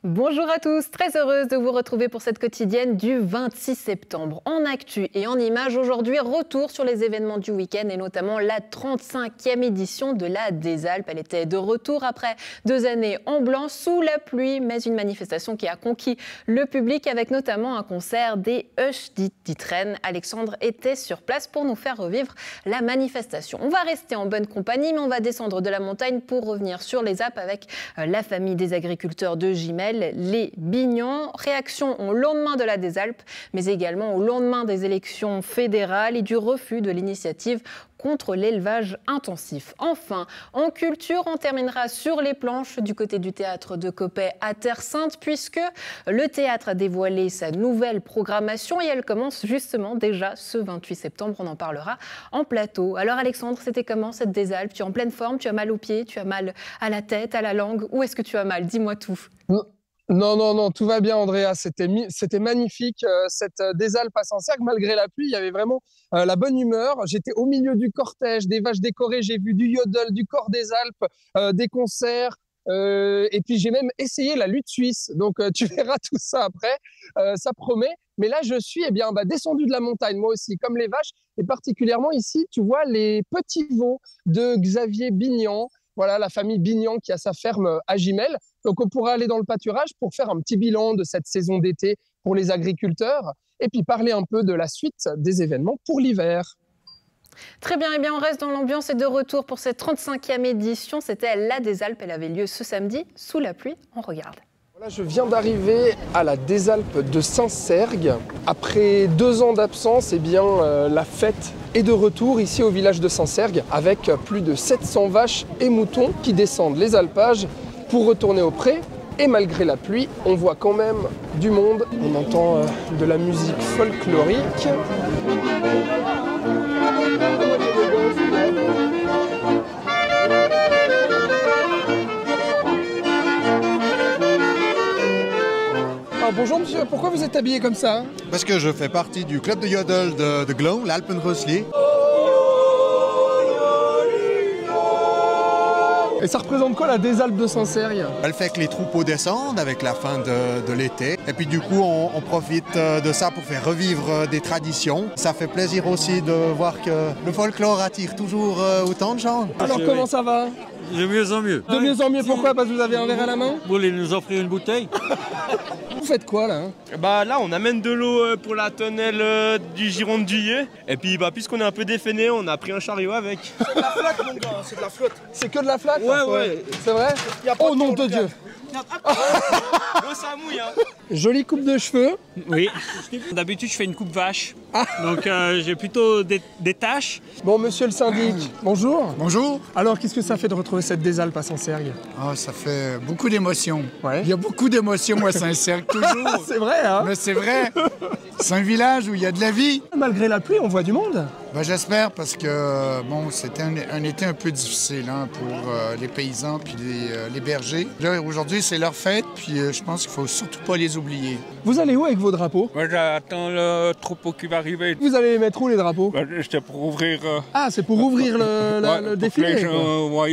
Bonjour à tous, très heureuse de vous retrouver pour cette quotidienne du 26 septembre. En actu et en images, aujourd'hui, retour sur les événements du week-end et notamment la 35e édition de la des Alpes. Elle était de retour après 2 années en blanc, sous la pluie, mais une manifestation qui a conquis le public avec notamment un concert des Hush d'Ytren. Alexandre était sur place pour nous faire revivre la manifestation. On va rester en bonne compagnie, mais on va descendre de la montagne pour revenir sur les Alpes avec la famille des agriculteurs de Gimel, les Bignons. Réaction au lendemain de la des Alpes, mais également au lendemain des élections fédérales et du refus de l'initiative contre l'élevage intensif. Enfin, en culture, on terminera sur les planches du côté du théâtre de Coppet à Terre Sainte, puisque le théâtre a dévoilé sa nouvelle programmation et elle commence justement déjà ce 28 septembre. On en parlera en plateau. Alors Alexandre, c'était comment cette des Alpes? Tu es en pleine forme? Tu as mal aux pieds? Tu as mal à la tête, à la langue? Où est-ce que tu as mal? Dis-moi tout. Non, tout va bien, Andrea. C'était magnifique, cette des Alpes à Sancergues. Malgré la pluie, il y avait vraiment la bonne humeur. J'étais au milieu du cortège, des vaches décorées. J'ai vu du yodel, du corps des Alpes, des concerts. Et puis, j'ai même essayé la lutte suisse. Donc, tu verras tout ça après. Ça promet. Mais là, je suis descendu de la montagne, moi aussi, comme les vaches. Et particulièrement ici, tu vois les petits veaux de Xavier Bignan. Voilà, la famille Bignan qui a sa ferme à Gimel. Donc, on pourra aller dans le pâturage pour faire un petit bilan de cette saison d'été pour les agriculteurs et puis parler un peu de la suite des événements pour l'hiver. Très bien, on reste dans l'ambiance et de retour pour cette 35e édition. C'était la des Alpes, elle avait lieu ce samedi, sous la pluie. On regarde. Voilà, je viens d'arriver à la des Alpes de Sancergues. Après 2 ans d'absence, la fête est de retour ici au village de Sancergues avec plus de 700 vaches et moutons qui descendent les alpages pour retourner au pré. Et malgré la pluie, on voit quand même du monde. On entend de la musique folklorique. Bonjour monsieur, pourquoi vous êtes habillé comme ça? Parce que je fais partie du club de yodel de Glon, l'Alpenrösli. Et ça représente quoi la des Alpes de Sancergues? Elle fait que les troupeaux descendent avec la fin de l'été. Et puis du coup, on profite de ça pour faire revivre des traditions. Ça fait plaisir aussi de voir que le folklore attire toujours autant de gens. Alors comment ça va? De mieux en mieux. De mieux en mieux, pourquoi? Parce que vous avez un verre à la main? Vous voulez nous offrir une bouteille? Vous faites quoi là? Là on amène de l'eau pour la tonnelle du Gironde d'Huillet. Et puis puisqu'on est un peu défainé, on a pris un chariot avec. C'est de la flotte mon gars, c'est de la flotte. C'est que de la flotte? Ouais. C'est vrai? Oh nom de Dieu. L'eau ça mouille hein. Jolie coupe de cheveux. Oui. D'habitude je fais une coupe vache. Donc j'ai plutôt des taches. Bon monsieur le syndic, bonjour. Bonjour. Alors qu'est-ce que ça fait de retrouver cette des Alpes à Sancergues? Ça fait beaucoup d'émotions. Ouais. Il y a beaucoup d'émotions à Sancergues toujours. C'est vrai hein? Mais c'est vrai. C'est un village où il y a de la vie. Malgré la pluie, on voit du monde. J'espère parce que c'était un été un peu difficile pour les paysans puis les bergers. Là, aujourd'hui, c'est leur fête, puis je pense qu'il ne faut surtout pas les oublier. Vous allez où avec vos drapeaux? Moi j'attends le troupeau qui va arriver. Vous allez les mettre où les drapeaux? C'était pour ouvrir... Ah, c'est pour ouvrir le défilé. Les gens voient,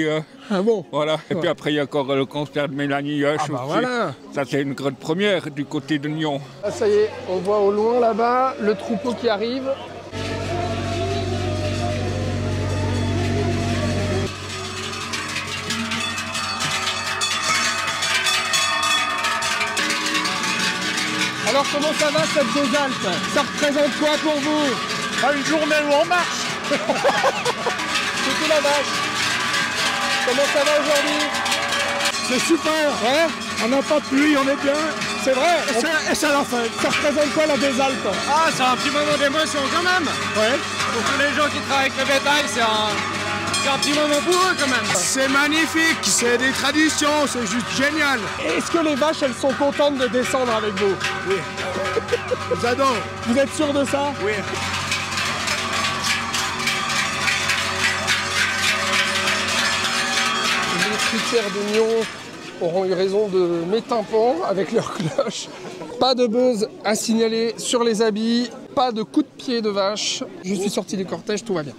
ah bon? Voilà. Et puis après il y a encore le concert de Mélanie Hush aussi. Voilà. Ça c'est une grande première du côté de Nyon. Ah, ça y est, on voit au loin là-bas le troupeau qui arrive. Alors comment ça va cette des Alpes? Ça représente quoi pour vous? Une journée où on marche. C'était la vache. Comment ça va aujourd'hui? C'est super. Ouais. On n'a pas de pluie, on est bien. C'est vrai. Et c'est la fête. Ça représente quoi la des Alpes? C'est un petit moment d'émotion quand même. Ouais. Pour tous les gens qui travaillent avec le bétail, c'est un petit moment pour eux quand même. C'est magnifique, c'est des traditions, c'est juste génial. Est-ce que les vaches, elles sont contentes de descendre avec vous? Oui. J'adore. Vous êtes sûr de ça? Oui. Les fruitières de Nyon auront eu raison de mes tympans avec leurs cloches. Pas de buzz à signaler sur les habits, pas de coup de pied de vache. Je suis sorti du cortège, tout va bien.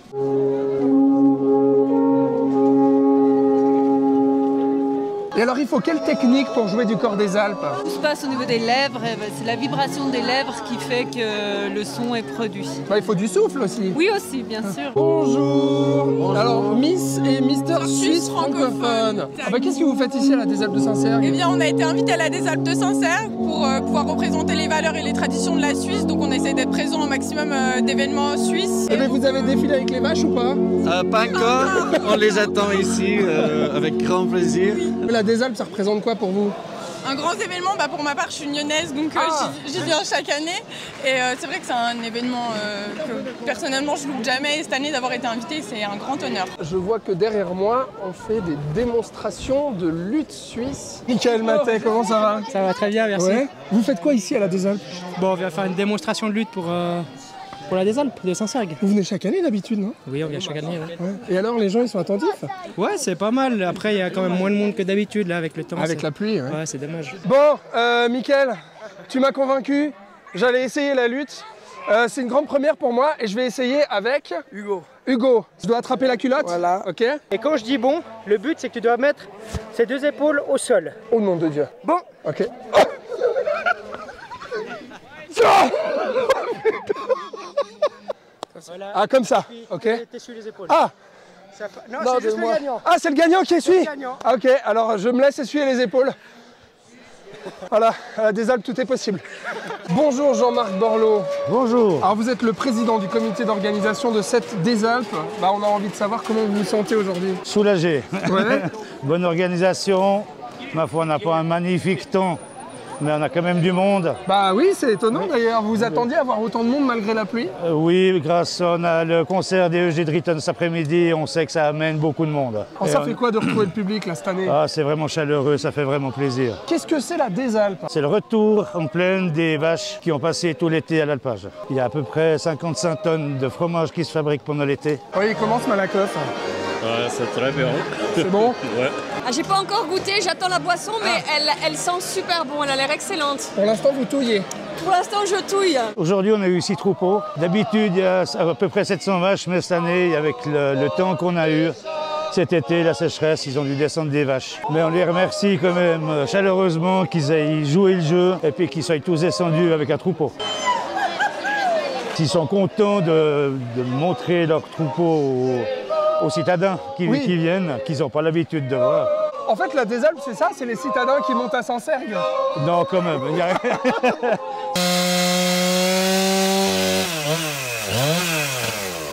Et alors, il faut quelle technique pour jouer du cor des Alpes? Tout se passe au niveau des lèvres, c'est la vibration des lèvres qui fait que le son est produit. Bah, il faut du souffle aussi. Oui aussi, bien sûr. Bonjour. Bonjour. Alors, Miss et Mister Suisse francophone. Ah bah, qu'est-ce que vous faites ici à la Des Alpes de Saint-Cergue? Eh bien, on a été invité à la Des Alpes de Saint-Cergue pour pouvoir représenter les valeurs et les traditions de la Suisse. Donc, on essaie d'être présent au maximum d'événements suisses. Eh bien, vous avez défilé avec les vaches ou pas? Pas encore. On les attend ici avec grand plaisir. La Des Alpes, ça représente quoi pour vous? Un grand événement, pour ma part je suis lyonnaise donc j'y viens chaque année et c'est vrai que c'est un événement que personnellement je loupe jamais et cette année d'avoir été invitée c'est un grand honneur. Je vois que derrière moi on fait des démonstrations de lutte suisse. Michael Matet, comment ça va? Ça va très bien, merci. Ouais. Vous faites quoi ici à la Des Alpes? Bon, on vient faire une démonstration de lutte pour la Des Alpes de Saint-Cergue. Vous venez chaque année d'habitude, non? Oui, on vient chaque année. Ouais. Et alors les gens ils sont attentifs? Ouais, c'est pas mal. Après, il y a quand même moins de monde que d'habitude là avec le temps. Avec la pluie, ouais. Ouais, c'est dommage. Bon, Michael, tu m'as convaincu. J'allais essayer la lutte. C'est une grande première pour moi et je vais essayer avec Hugo. Hugo, je dois attraper la culotte. Voilà. Ok. Et quand je dis bon, le but c'est que tu dois mettre ces deux épaules au sol. Au nom de Dieu. Bon. Ok. Voilà. Ah, comme ça, ok. T'essuies les épaules. Ah non, c'est juste le gagnant. Ah, c'est le gagnant qui essuie. Ah, ok, alors je me laisse essuyer les épaules. Voilà, à la Des Alpes, tout est possible. Bonjour Jean-Marc Borloo. Bonjour. Alors vous êtes le président du comité d'organisation de cette Des Alpes. On a envie de savoir comment vous vous sentez aujourd'hui. Soulagé. Ouais. Bonne organisation. Ma foi, on n'a pas un magnifique temps, mais on a quand même du monde. Bah oui, c'est étonnant d'ailleurs. Vous attendiez à avoir autant de monde malgré la pluie? Oui, on a le concert des EG Dritten cet après-midi. On sait que ça amène beaucoup de monde. Alors, ça fait quoi de retrouver le public là cette année? Ah, c'est vraiment chaleureux, ça fait vraiment plaisir. Qu'est-ce que c'est la Des Alpes? C'est le retour en plaine des vaches qui ont passé tout l'été à l'alpage. Il y a à peu près 55 tonnes de fromage qui se fabriquent pendant l'été. Oui, comment ce Malakoff? C'est très bien. C'est bon? Ouais. Ah, j'ai pas encore goûté, j'attends la boisson, mais elle sent super bon, elle a l'air excellente. Pour l'instant, vous touillez? Pour l'instant, je touille. Aujourd'hui, on a eu 6 troupeaux. D'habitude, il y a à peu près 700 vaches, mais cette année, avec le temps qu'on a eu, cet été, la sécheresse, ils ont dû descendre des vaches. Mais on les remercie quand même chaleureusement qu'ils aient joué le jeu et puis qu'ils soient tous descendus avec un troupeau. Ils sont contents de montrer leur troupeau aux citadins qui viennent, qu'ils n'ont pas l'habitude de voir. En fait, la Des Alpes, c'est ça? C'est les citadins qui montent à Saint-Cergue? Non, quand même. Il y a...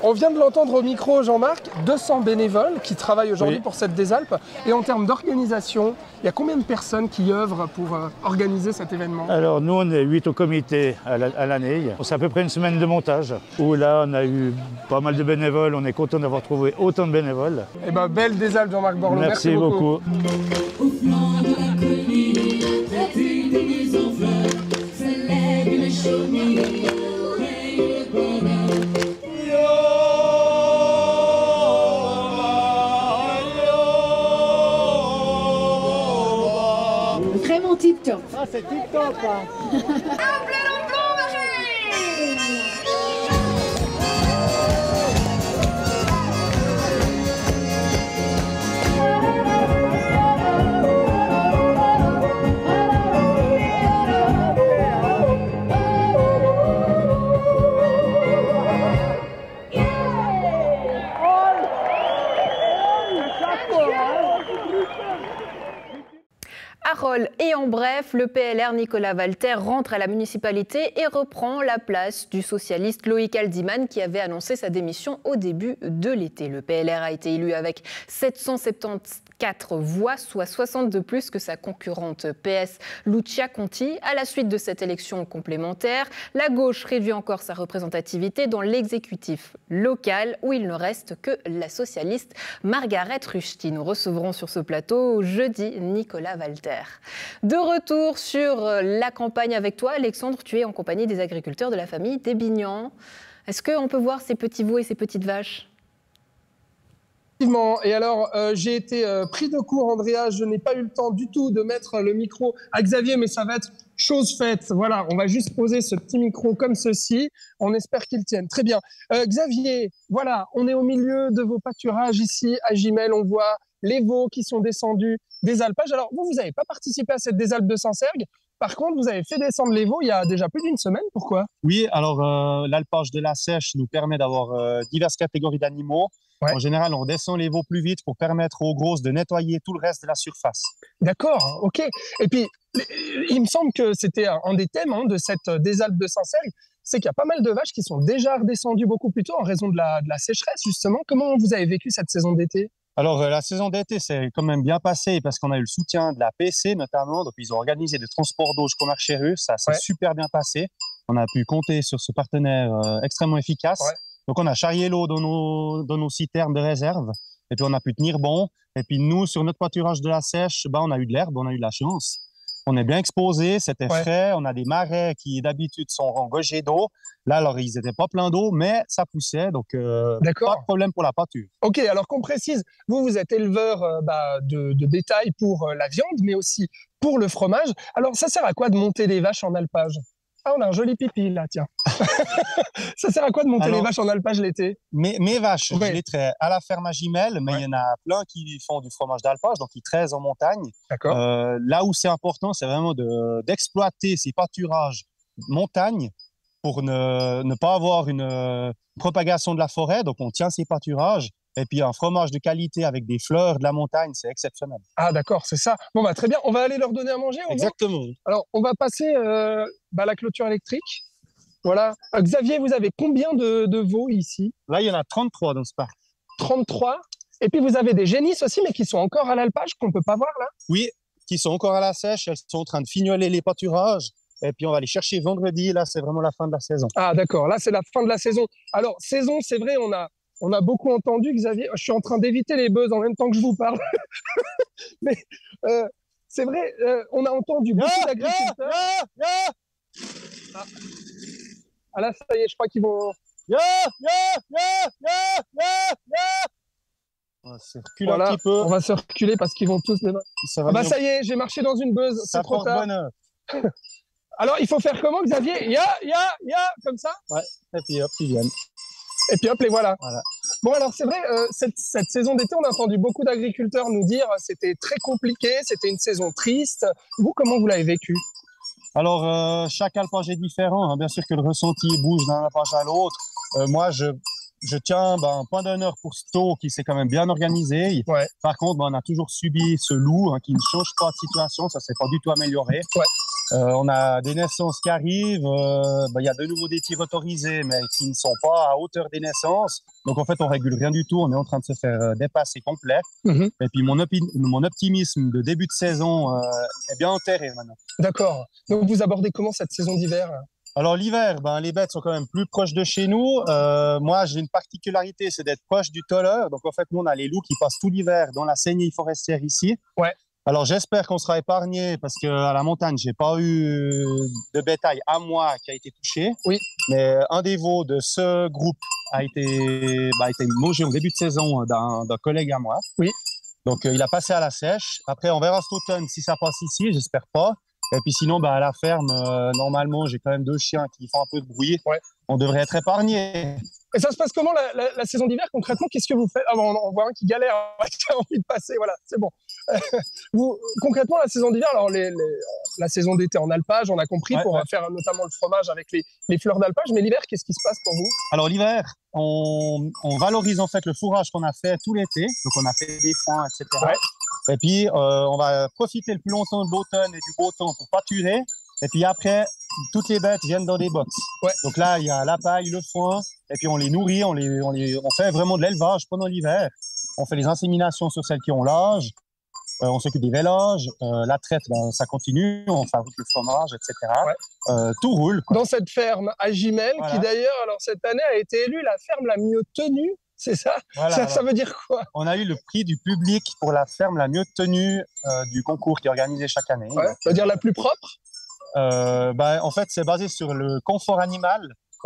On vient de l'entendre au micro, Jean-Marc, 200 bénévoles qui travaillent aujourd'hui pour cette Des Alpes. Et en termes d'organisation, il y a combien de personnes qui œuvrent pour organiser cet événement? Alors nous, on est 8 au comité à l'année. C'est à peu près une semaine de montage où là, on a eu pas mal de bénévoles. On est content d'avoir trouvé autant de bénévoles. Eh ben, belle Des Alpes, Jean-Marc Borloo. Merci beaucoup. Au flanc de la colline, traité des maisons fleurs, s'élève une cheminée, règne le bonheur. Vraiment tip-top. Ah, c'est tip-top, hein. Arol et en bref, le PLR Nicolas Walter rentre à la municipalité et reprend la place du socialiste Loïc Aldiman qui avait annoncé sa démission au début de l'été. Le PLR a été élu avec 774 voix, soit 60 de plus que sa concurrente PS Lucia Conti. À la suite de cette élection complémentaire, la gauche réduit encore sa représentativité dans l'exécutif local où il ne reste que la socialiste Margaret Rushti. Nous recevrons sur ce plateau jeudi Nicolas Walter. De retour sur la campagne avec toi, Alexandre, tu es en compagnie des agriculteurs de la famille Desbignans. Est-ce qu'on peut voir ces petits veaux et ces petites vaches ? Effectivement. Et alors, j'ai été pris de court, Andrea. Je n'ai pas eu le temps du tout de mettre le micro à Xavier, mais ça va être chose faite. Voilà, on va juste poser ce petit micro comme ceci. On espère qu'il tienne. Très bien. Xavier, voilà, on est au milieu de vos pâturages ici à Gimel. On voit les veaux qui sont descendus des alpages. Alors, vous n'avez pas participé à cette désalpe de Saint-Sergue. Par contre, vous avez fait descendre les veaux il y a déjà plus d'une semaine. Pourquoi? Oui, alors l'alpage de la Seiche nous permet d'avoir diverses catégories d'animaux. Ouais. En général, on descend les veaux plus vite pour permettre aux grosses de nettoyer tout le reste de la surface. D'accord, ok. Et puis, il me semble que c'était un des thèmes de cette désalpe de Saint-Sergue, c'est qu'il y a pas mal de vaches qui sont déjà redescendues beaucoup plus tôt en raison de la sécheresse, justement. Comment vous avez vécu cette saison d'été? Alors, la saison d'été s'est quand même bien passée parce qu'on a eu le soutien de la PC notamment. Donc, ils ont organisé des transports d'eau jusqu'au marché russe. Ça s'est super bien passé. On a pu compter sur ce partenaire extrêmement efficace. Ouais. Donc, on a charrié l'eau dans nos citernes de réserve. Et puis, on a pu tenir bon. Et puis, nous, sur notre pâturage de la Seiche, on a eu de l'herbe, on a eu de la chance. On est bien exposé, c'était frais. On a des marais qui, d'habitude, sont engorgés d'eau. Là, alors, ils n'étaient pas pleins d'eau, mais ça poussait. Donc, pas de problème pour la pâture. OK, alors qu'on précise, vous êtes éleveur de bétail pour la viande, mais aussi pour le fromage. Alors, ça sert à quoi de monter les vaches en alpage? Ah, on a un joli pipi, là, tiens. Ça sert à quoi de monter les vaches en alpage l'été? Mes vaches, je les traite à la ferme à Gimel, mais il y en a plein qui font du fromage d'alpage, donc ils traisent en montagne. D'accord. Là où c'est important, c'est vraiment d'exploiter ces pâturages montagne pour ne pas avoir une propagation de la forêt. Donc, on tient ces pâturages. Et puis, un fromage de qualité avec des fleurs de la montagne, c'est exceptionnel. Ah, d'accord, c'est ça. Bon, très bien. On va aller leur donner à manger. Exactement. Alors, on va passer la clôture électrique. Voilà. Xavier, vous avez combien de veaux ici? Là, il y en a 33 dans ce parc. 33. Et puis, vous avez des génisses aussi, mais qui sont encore à l'alpage, qu'on ne peut pas voir là? Oui, qui sont encore à la sèche. Elles sont en train de fignoler les pâturages. Et puis, on va les chercher vendredi. Là, c'est vraiment la fin de la saison. Ah, d'accord. Là, c'est la fin de la saison. Alors, saison, c'est vrai, on a beaucoup entendu, Xavier. Je suis en train d'éviter les buzz en même temps que je vous parle. Mais c'est vrai, on a entendu beaucoup d'agriculteurs. Ah là, ça y est, je crois qu'ils vont... On va se reculer un petit peu. On va se reculer parce qu'ils vont tous... Ça y est, j'ai marché dans une buzz, c'est trop tard. Alors, il faut faire comment, Xavier? Ya, comme ça? Ouais, et puis hop, ils viennent. Et puis hop, les voilà. Bon, alors c'est vrai, cette saison d'été, on a entendu beaucoup d'agriculteurs nous dire que c'était très compliqué, c'était une saison triste. Vous, comment vous l'avez vécu? Alors, chaque alpage est différent. Bien sûr que le ressenti bouge d'un alpage à l'autre. Moi, je tiens un point d'honneur pour Sto qui s'est quand même bien organisé. Ouais. Par contre, on a toujours subi ce loup qui ne change pas de situation. Ça ne s'est pas du tout amélioré. Ouais. On a des naissances qui arrivent. Il y a de nouveau des tirs autorisés, mais qui ne sont pas à hauteur des naissances. Donc, en fait, on ne régule rien du tout. On est en train de se faire dépasser complet. Et puis, mon optimisme de début de saison est bien enterré maintenant. D'accord. Donc, vous abordez comment cette saison d'hiver? Alors, l'hiver, les bêtes sont quand même plus proches de chez nous. Moi, j'ai une particularité, c'est d'être proche du tôleur. Donc, en fait, nous, on a les loups qui passent tout l'hiver dans la saignée forestière ici. Ouais. Alors, j'espère qu'on sera épargné parce qu'à la montagne, j'ai pas eu de bétail à moi qui a été touché. Oui. Mais un des veaux de ce groupe a été mangé en début de saison d'un collègue à moi. Oui. Donc, il a passé à la sèche. Après, on verra cet automne si ça passe ici, j'espère pas. Et puis sinon, à la ferme, normalement, j'ai quand même 2 chiens qui font un peu de bruit. Ouais. On devrait être épargnés. Et ça se passe comment la saison d'hiver? Concrètement, qu'est-ce que vous faites? On voit un qui galère, qui a envie de passer. Voilà, c'est bon. Concrètement, la saison d'hiver, alors la saison d'été en alpage, on a compris, pour faire notamment le fromage avec les fleurs d'alpage. Mais l'hiver, qu'est-ce qui se passe pour vous? Alors l'hiver, on valorise en fait le fourrage qu'on a fait tout l'été. Donc on a fait des foins, etc. Ouais. Et puis on va profiter le plus longtemps de l'automne et du beau temps pour pâturer. Et puis après, toutes les bêtes viennent dans des box. Ouais. Donc là, il y a la paille, le foin, et puis on les nourrit, on fait vraiment de l'élevage pendant l'hiver. On fait les inséminations sur celles qui ont l'âge. On s'occupe des vélages, la traite, ça continue, on fabrique le fromage, etc. Ouais. Tout roule, quoi. Dans cette ferme à Gimel, qui d'ailleurs, alors cette année, a été élue la ferme la mieux tenue, c'est ça? Ça veut dire quoi? On a eu le prix du public pour la ferme la mieux tenue du concours qui est organisé chaque année. Ouais. Ça veut dire la plus propre? En fait, c'est basé sur le confort animal.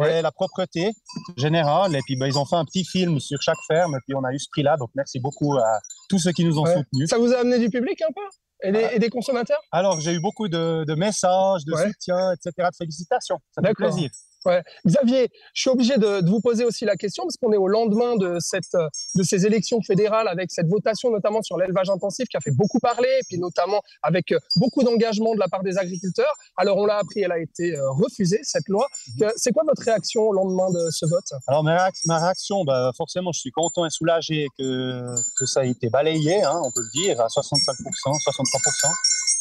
et la propreté générale. Et puis, ils ont fait un petit film sur chaque ferme. Et puis, on a eu ce prix-là. Donc, merci beaucoup à tous ceux qui nous ont soutenus. Ça vous a amené du public un peu et des consommateurs? Alors, j'ai eu beaucoup de messages, de soutien, etc., de félicitations. Ça fait plaisir. Ouais. Xavier, je suis obligé de vous poser aussi la question parce qu'on est au lendemain de ces élections fédérales avec cette votation notamment sur l'élevage intensif qui a fait beaucoup parler et puis notamment avec beaucoup d'engagement de la part des agriculteurs. Alors on l'a appris, elle a été refusée cette loi. C'est quoi votre réaction au lendemain de ce vote? Alors ma réaction, forcément je suis content et soulagé que ça a été balayé, hein, on peut le dire, à 65%,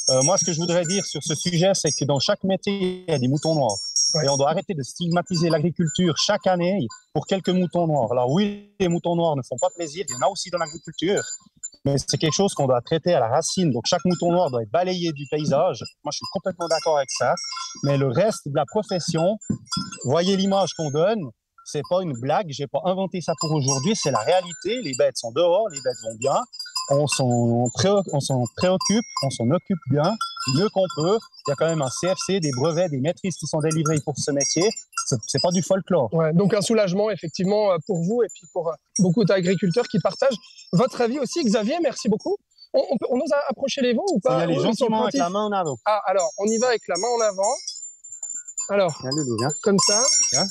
63%. Moi ce que je voudrais dire sur ce sujet, c'est que dans chaque métier, il y a des moutons noirs. Et on doit arrêter de stigmatiser l'agriculture chaque année pour quelques moutons noirs. Alors oui, les moutons noirs ne font pas plaisir, il y en a aussi dans l'agriculture, mais c'est quelque chose qu'on doit traiter à la racine. Donc chaque mouton noir doit être balayé du paysage. Moi, je suis complètement d'accord avec ça. Mais le reste de la profession, voyez l'image qu'on donne, c'est pas une blague, j'ai pas inventé ça pour aujourd'hui, c'est la réalité. Les bêtes sont dehors, les bêtes vont bien, on s'en préoccupe, on s'en occupe bien, mieux qu'on peut. Il y a quand même un CFC, des brevets, des maîtrises qui sont délivrées pour ce métier. C'est pas du folklore. Ouais, donc un soulagement effectivement pour vous et puis pour beaucoup d'agriculteurs qui partagent votre avis aussi. Xavier, merci beaucoup. On ose approcher les vents ou pas? Il y a les gens qui vont avec la main en avant. Ah, alors on y va avec la main en avant. Alors, comme ça. Viens.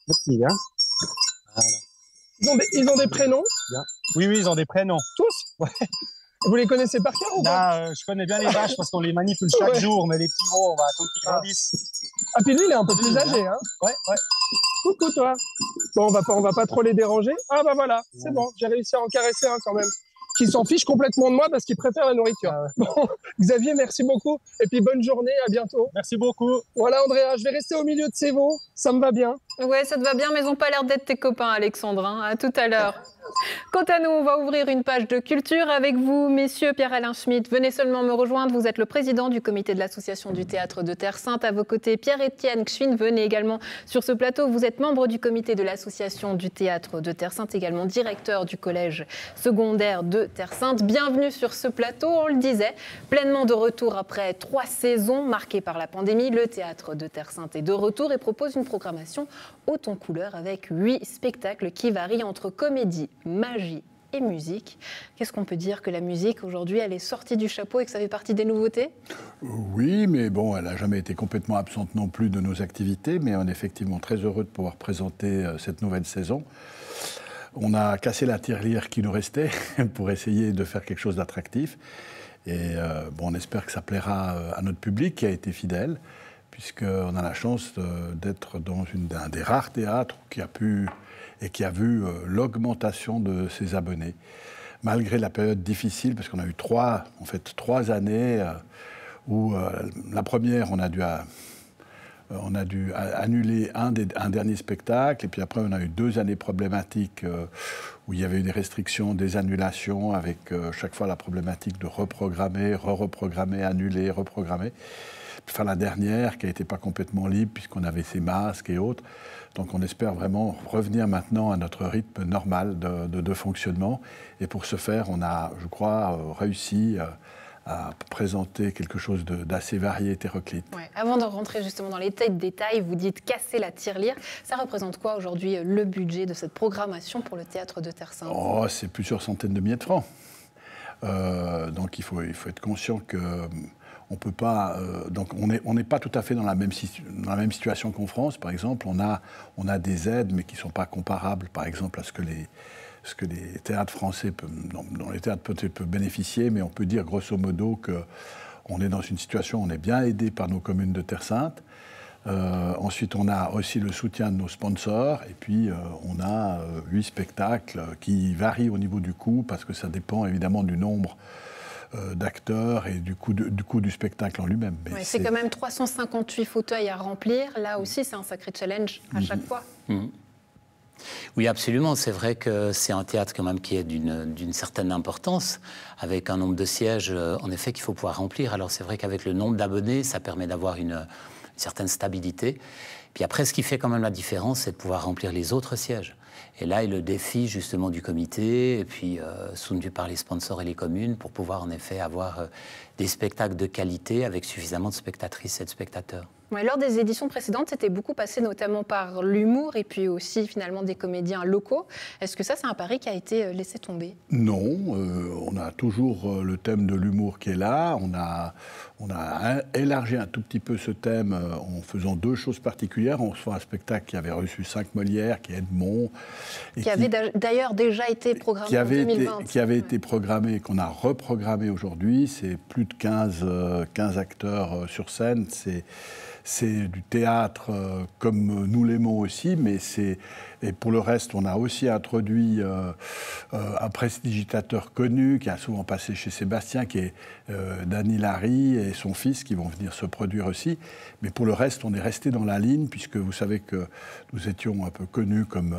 Le petit, viens. Voilà. Ils ont des prénoms? Oui, ils ont des prénoms. Tous? Ouais. Vous les connaissez par cœur ou pas? Je connais bien les vaches parce qu'on les manipule chaque jour, mais les petits veaux, on va attendre qu'ils grandissent. Ah, puis lui, il est un peu plus âgé, hein? Ouais. Coucou, toi. Bon, on va pas trop les déranger. Ah, bah voilà, c'est bon, j'ai réussi à en caresser un quand même. Qui s'en fiche complètement de moi parce qu'il préfère la nourriture. Bon, Xavier, merci beaucoup. Et puis bonne journée, à bientôt. Merci beaucoup. Voilà, Andrea, je vais rester au milieu de ces veaux. Ça me va bien. Ouais, ça te va bien, mais ils n'ont pas l'air d'être tes copains, Alexandre. Hein. À tout à l'heure. Quant à nous, on va ouvrir une page de culture avec vous, messieurs. Pierre-Alain Schmitt, venez seulement me rejoindre. Vous êtes le président du comité de l'association du théâtre de Terre Sainte. À vos côtés, Pierre-Étienne Gschwinn, venez également sur ce plateau. Vous êtes membre du comité de l'association du théâtre de Terre Sainte, également directeur du collège secondaire de Terre Sainte. Bienvenue sur ce plateau, on le disait, pleinement de retour après 3 saisons marquées par la pandémie. Le théâtre de Terre Sainte est de retour et propose une programmation haute en couleurs avec 8 spectacles qui varient entre comédie, magie et musique. Qu'est-ce qu'on peut dire que la musique, aujourd'hui, elle est sortie du chapeau et que ça fait partie des nouveautés? Oui, mais bon, elle n'a jamais été complètement absente non plus de nos activités, mais on est effectivement très heureux de pouvoir présenter cette nouvelle saison. On a cassé la tirelire qui nous restait pour essayer de faire quelque chose d'attractif. Et on espère que ça plaira à notre public qui a été fidèle, puisqu'on a la chance d'être dans un des rares théâtres qui a vu l'augmentation de ses abonnés, malgré la période difficile, parce qu'on a eu 3 années où la première, on a dû annuler un dernier spectacle, et puis après on a eu 2 années problématiques où il y avait eu des restrictions, des annulations, avec chaque fois la problématique de reprogrammer, re-reprogrammer, annuler, reprogrammer. Enfin, la dernière qui n'était pas complètement libre puisqu'on avait ces masques et autres. Donc on espère vraiment revenir maintenant à notre rythme normal de fonctionnement. Et pour ce faire, on a, je crois, réussi à présenter quelque chose d'assez varié, hétéroclite. Ouais. Avant de rentrer justement dans les détails, vous dites casser la tirelire. Ça représente quoi aujourd'hui le budget de cette programmation pour le théâtre de Terre Sainte? C'est plusieurs centaines de milliers de francs. Donc il faut être conscient que on peut pas. Donc on n'est pas tout à fait dans la même situation qu'en France, par exemple. On a des aides, mais qui ne sont pas comparables, par exemple, à ce que les théâtres français, dont les théâtres peuvent bénéficier, mais on peut dire grosso modo qu'on est dans une situation où on est bien aidé par nos communes de Terre Sainte. Ensuite, on a aussi le soutien de nos sponsors, et puis on a 8 spectacles qui varient au niveau du coût, parce que ça dépend évidemment du nombre d'acteurs et du coût du spectacle en lui-même. Ouais, c'est quand même 358 fauteuils à remplir. Là aussi, c'est un sacré challenge à chaque fois. Oui, absolument. C'est vrai que c'est un théâtre quand même qui est d'une certaine importance, avec un nombre de sièges, en effet, qu'il faut pouvoir remplir. Alors c'est vrai qu'avec le nombre d'abonnés, ça permet d'avoir une certaine stabilité. Puis après, ce qui fait quand même la différence, c'est de pouvoir remplir les autres sièges. Et là est le défi justement du comité, et puis soutenu par les sponsors et les communes, pour pouvoir en effet avoir des spectacles de qualité avec suffisamment de spectatrices et de spectateurs. Ouais, lors des éditions précédentes, c'était beaucoup passé notamment par l'humour et puis aussi finalement des comédiens locaux. Est-ce que ça, c'est un pari qui a été laissé tomber? Non, on a toujours le thème de l'humour qui est là. On a élargi un tout petit peu ce thème en faisant 2 choses particulières. On fait un spectacle qui avait reçu 5 Molières, qui est Edmond. Qui avait d'ailleurs déjà été programmé en 2020. Qui avait été programmé et qu'on a reprogrammé aujourd'hui. C'est plus de 15 acteurs sur scène. C'est du théâtre comme nous l'aimons aussi, mais et pour le reste, on a aussi introduit un prestidigitateur connu qui a souvent passé chez Sébastien, qui est Dany Larry et son fils qui vont venir se produire aussi. Mais pour le reste, on est resté dans la ligne, puisque vous savez que nous étions un peu connus comme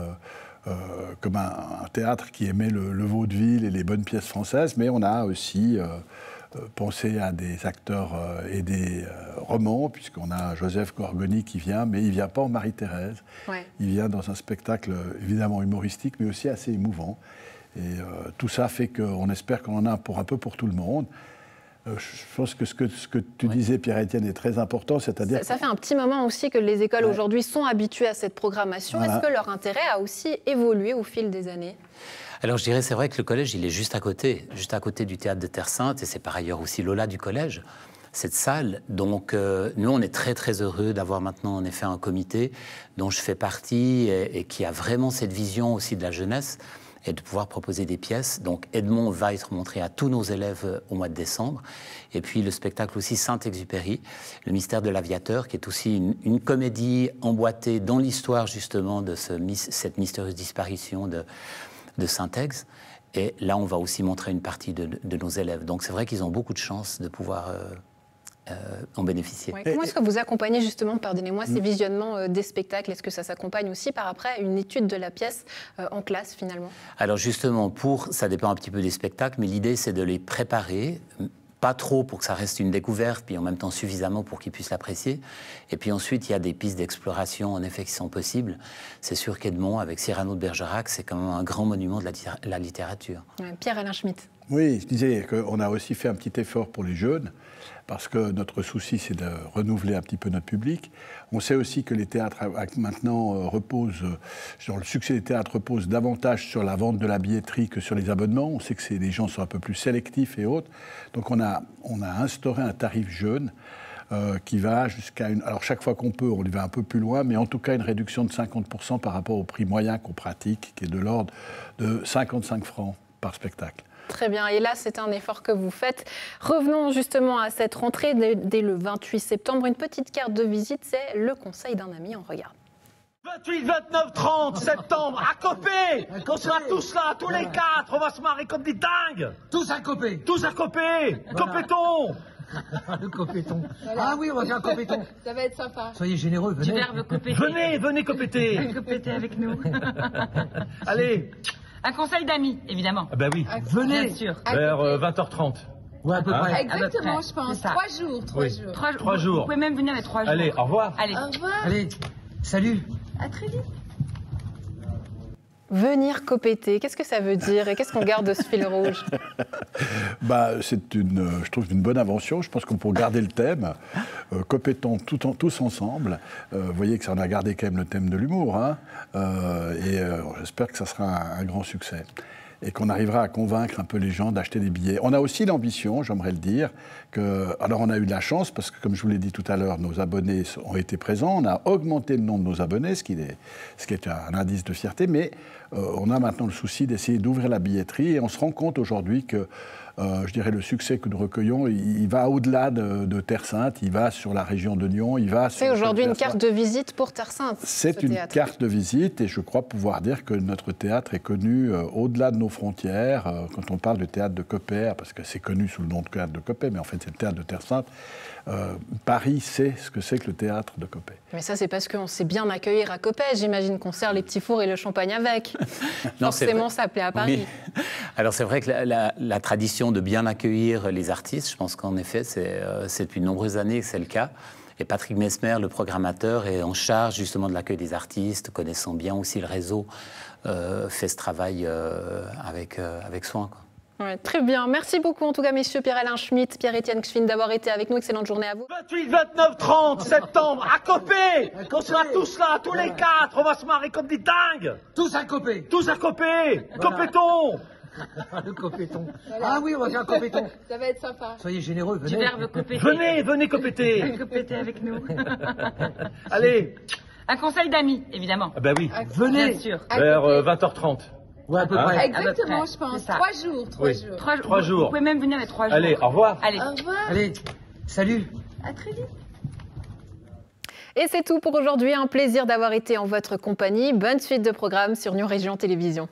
un théâtre qui aimait le vaudeville et les bonnes pièces françaises, mais on a aussi penser à des acteurs et des romans, puisqu'on a Joseph Gorgoni qui vient, mais il ne vient pas en Marie-Thérèse. Ouais. Il vient dans un spectacle évidemment humoristique, mais aussi assez émouvant. Et tout ça fait qu'on espère qu'on en a un peu pour tout le monde. Je pense que ce que tu disais, Pierre-Étienne, est très important, c'est-à-dire... Ça fait un petit moment aussi que les écoles aujourd'hui sont habituées à cette programmation. Voilà. Est-ce que leur intérêt a aussi évolué au fil des années ? Alors je dirais, c'est vrai que le collège, il est juste à côté du théâtre de Terre Sainte, et c'est par ailleurs aussi l'aula du collège, cette salle. Donc nous, on est très très heureux d'avoir maintenant en effet un comité dont je fais partie et qui a vraiment cette vision aussi de la jeunesse et de pouvoir proposer des pièces. Donc Edmond va être montré à tous nos élèves au mois de décembre. Et puis le spectacle aussi Saint-Exupéry, le mystère de l'aviateur, qui est aussi une comédie emboîtée dans l'histoire justement de cette mystérieuse disparition de Saint-Ex. Et là, on va aussi montrer une partie de nos élèves. Donc c'est vrai qu'ils ont beaucoup de chance de pouvoir en bénéficier. Ouais. Comment est-ce que vous accompagnez justement, pardonnez-moi, ces visionnements des spectacles? Est-ce que ça s'accompagne aussi par après une étude de la pièce en classe finalement? Alors justement, ça dépend un petit peu des spectacles, mais l'idée c'est de les préparer, pas trop pour que ça reste une découverte, puis en même temps suffisamment pour qu'ils puissent l'apprécier. Et puis ensuite, il y a des pistes d'exploration en effet qui sont possibles. C'est sûr qu'Edmond, avec Cyrano de Bergerac, c'est quand même un grand monument de la littérature. Ouais, Pierre-Alain Schmitt. Oui, je disais qu'on a aussi fait un petit effort pour les jeunes, parce que notre souci, c'est de renouveler un petit peu notre public. On sait aussi que les théâtres maintenant le succès des théâtres repose davantage sur la vente de la billetterie que sur les abonnements. On sait que les gens sont un peu plus sélectifs et autres. Donc on a instauré un tarif jeune qui va jusqu'à alors chaque fois qu'on peut, on y va un peu plus loin, mais en tout cas une réduction de 50% par rapport au prix moyen qu'on pratique, qui est de l'ordre de 55 francs par spectacle. Très bien, et là c'est un effort que vous faites. Revenons justement à cette rentrée dès le 28 septembre. Une petite carte de visite, c'est le conseil d'un ami, on regarde. 28, 29, 30 septembre, à Copé. On sera tous là, tous les 4, on va se marrer comme des dingues. Tous à Copé. Tous à Copé. Copéton. Le copéton. Voilà. Ah oui, on va faire un copéton. Ça va être sympa. Soyez généreux, venez. Du verbe copéter. Venez copéter. Venez copéter avec nous. Allez. Un conseil d'amis, évidemment. Ah ben oui. Venez. Bien sûr. Vers 20h30. Ouais, à peu près. Exactement, je pense. 3 jours. 3 jours. 3 jours. Vous pouvez même venir les 3 jours. Allez, au revoir. Allez. Au revoir. Allez, salut. À très vite. Venir copéter, qu'est-ce que ça veut dire et qu'est-ce qu'on garde de ce fil rouge? C'est je trouve une bonne invention. Je pense qu'on peut garder le thème, copétons tous ensemble. Vous voyez que ça en a gardé quand même le thème de l'humour, hein, et j'espère que ça sera un grand succès. Et qu'on arrivera à convaincre un peu les gens d'acheter des billets. On a aussi l'ambition, j'aimerais le dire, alors on a eu de la chance, parce que comme je vous l'ai dit tout à l'heure, nos abonnés ont été présents, on a augmenté le nombre de nos abonnés, ce qui est un indice de fierté, mais on a maintenant le souci d'essayer d'ouvrir la billetterie, et on se rend compte aujourd'hui que, je dirais, le succès que nous recueillons, il va au-delà de Terre Sainte, il va sur la région de Nyon, il va... C'est aujourd'hui une carte de visite pour Terre Sainte. C'est une carte de visite, et je crois pouvoir dire que notre théâtre est connu au-delà de nos frontières. Quand on parle du théâtre de Copé, parce que c'est connu sous le nom de théâtre de Copé, mais en fait c'est le théâtre de Terre Sainte, Paris sait ce que c'est que le théâtre de Copé. Mais ça, c'est parce qu'on sait bien accueillir à Copé. J'imagine qu'on sert les petits fours et le champagne avec. Non, forcément, ça plaît à Paris. Oui. Alors c'est vrai que la tradition de bien accueillir les artistes, je pense qu'en effet, c'est depuis de nombreuses années que c'est le cas. Et Patrick Mesmer, le programmateur, est en charge justement de l'accueil des artistes, connaissant bien aussi le réseau, fait ce travail avec soin, quoi. Ouais, très bien. Merci beaucoup en tout cas, messieurs Pierre-Alain Schmitt, Pierre-Étienne Kfin, d'avoir été avec nous. Excellente journée à vous. 28, 29, 30 septembre, à Copé. On sera tous là, tous les 4. On va se marrer comme des dingues. Tous à Copé. Tous à Copé. Copéton. Le copéton. Ah oui, on va faire un copéton. Ça va être sympa. Soyez généreux, venez. Du verbe copéter. Venez copéter. Copéter avec nous. Allez. Un conseil d'amis, évidemment. Ah bah oui. Venez. Bien sûr. Vers 20h30. Ouais, à peu près. Exactement, je pense. 3 jours. 3 Oui. jours. 3 jours. Vous pouvez même venir avec 3 jours. Allez, au revoir. Allez. Au revoir. Allez, salut. À très vite. Et c'est tout pour aujourd'hui. Un plaisir d'avoir été en votre compagnie. Bonne suite de programmes sur Nyon Région Télévision.